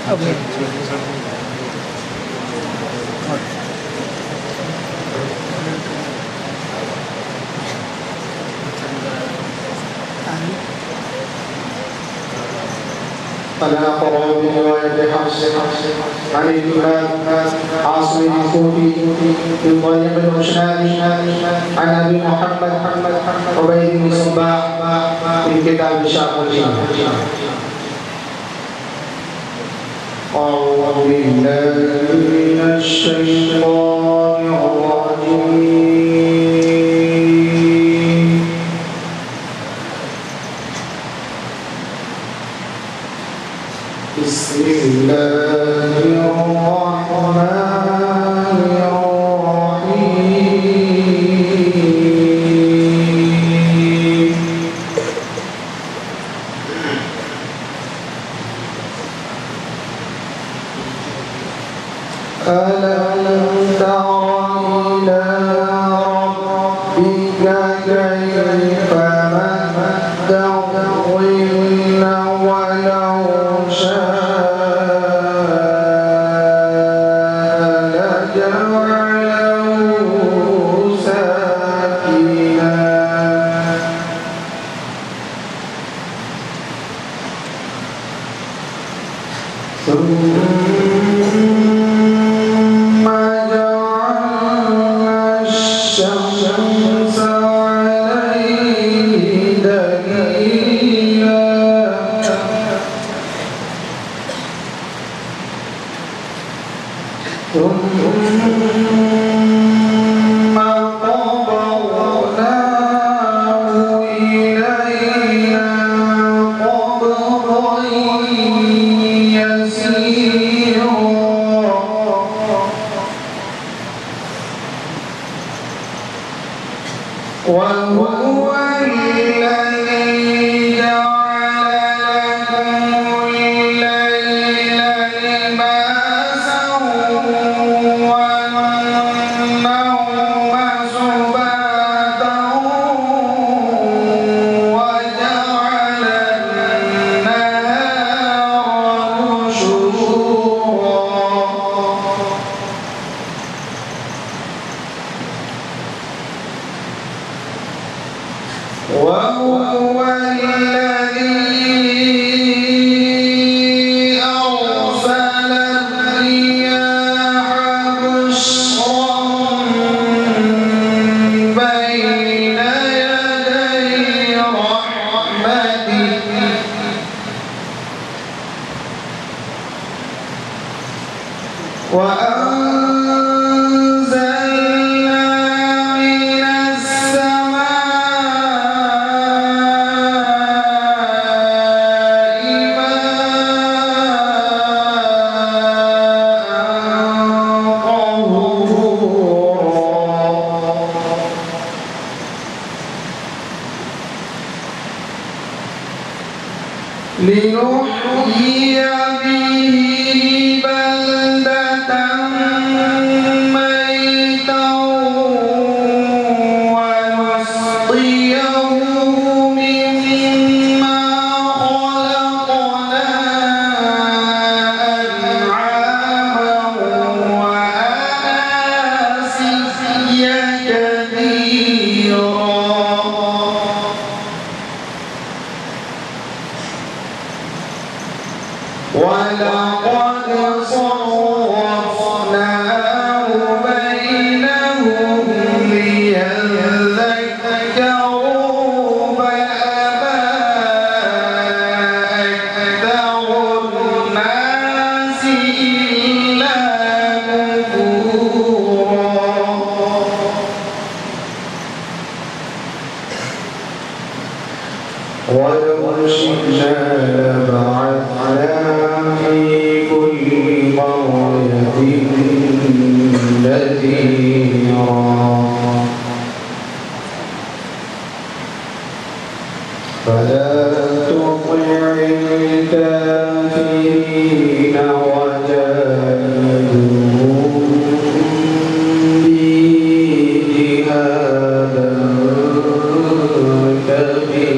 Okay. فلا قرأ برواية حفص عن الإمام عاصم الكوفي في طريق المشهاد عن أبي محمد عبيد بن صباح في كتاب شرح الإمام. أعوذ بالله من الشيطان الرجيم. بسم الله الرحمن الرحيم. ألم تر إلى ربك كيف مد الظل ولو شاء لجعله ساكنا ثم جعلنا الشمس عليه دليلا ثم قبضناه إلينا قبضا يسيرا وهو الذي جعل لكم الليل لباسا والنوم سباتا وجعل النهار نشورا وهو الذي أرسل الرياح بشرا بين يدي رحمته وأنزلنا من السماء ماء طهورا لنحيي به بلدة ميتا ونسقيه مما خلقنا أنعاما وأناسيا كثيرا ولقد صرفناه بينهم ليذكروا فأبى أكثر الناس إلا كفورا ولو شئنا لبعثنا في كل قرية نذيرا فلا تطع الكافرين وجاهدهم به جهادا كبيرا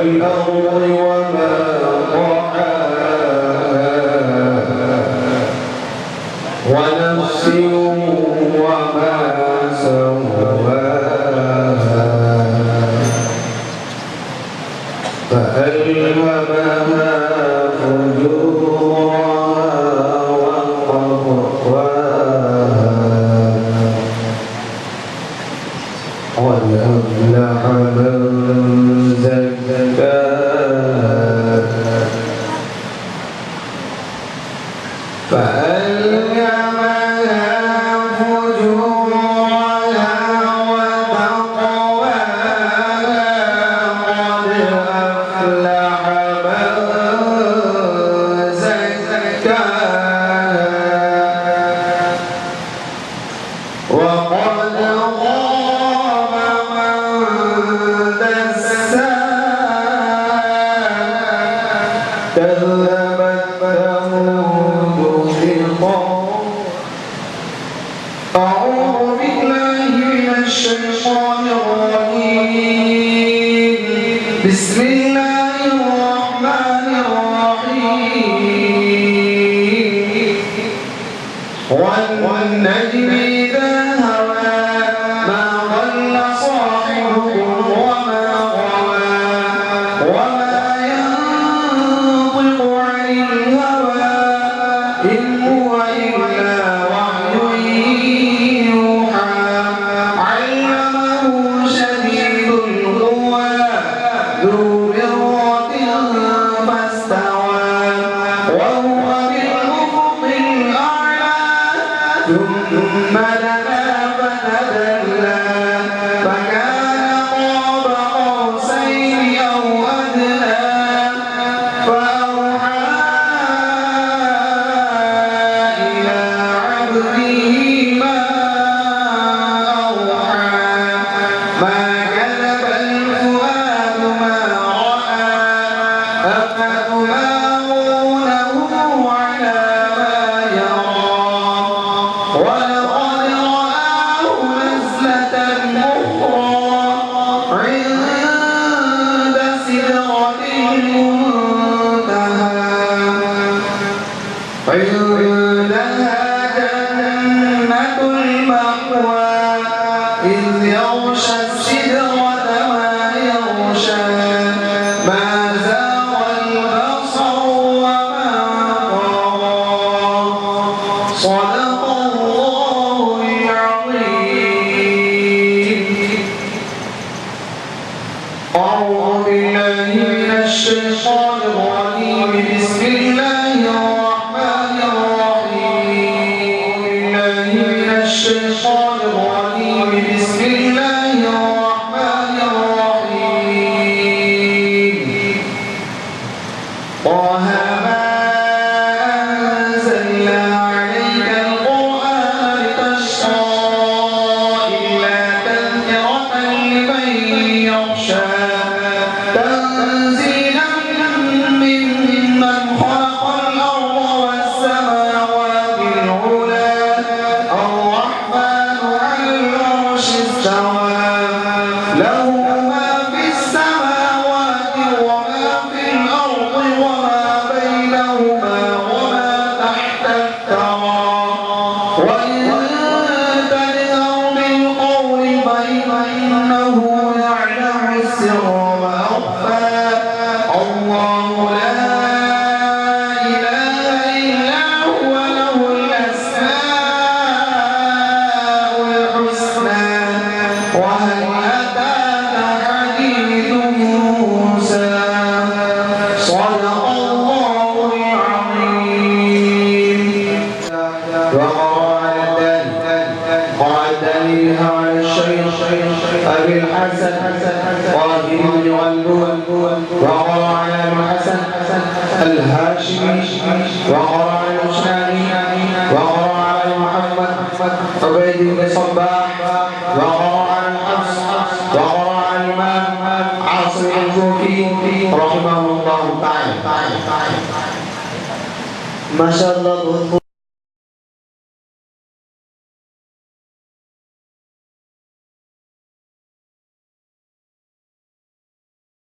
والأرض وما طحاها ونفس وما سواها فألهمها فجورها وتقواها قد أفلح من زكاها فألهمها فجورها وتقواها قد أفلح من زكاها وقد خاب من دساها كذبت ثمود بطغواها أعوذ بالله من الشيطان الرجيم بسم الله الرحمن الرحيم والنجم إذا هوى ما ضل صاحبكم وما غوى وما ينطق عن الهوى إن هو إلا وحي يوحى علمه شديد القوى ذو مرة فاستوى وهو بالأفق الأعلى ثم دنا فتدلى فكان قاب قوسين أو أدنى فأوحى إلى عبده ما أوحى ما كذب الفؤاد ما رأى أفتمارونه على ما يرى ولقد رآه نزلة أخرى عند سدرة المنتهى عندها جنة المأوى إذ يغشى السدرة ما يغشى ما زاغ البصر وما طغى صدق الله العظيم أعوذ بالله من الشيطان الرجيم بسم الله الرحمن الرحيم من الشيطان الرجيم بسم الله الرحمن الرحيم طه ما أنزلنا عليك القرآن لتشقى إلا تذكرة لمن يخشى تنزيلا ممن خلق الأرض والسماوات العلى الرحمن على العرش استوى له ما في السماوات وما في الأرض وما بينهما وما تحت الثرى وإن تجهر بالقول فإنه يعلم السر وأخفى الله لا إله إلا هو له الأسماء الحسنى وهل أتاك حديث موسى صدق الله العظيم قال على الشيخ أبي الحسن قاهر والنون وقرأ على الحسن الهاشمي وقرأ على الشامي وقرأ على محمد عبيد بن صباح وقرأ على الحفص وقرأ على الإمام عاصم الكوفي رحمه الله تعالى. ما شاء الله.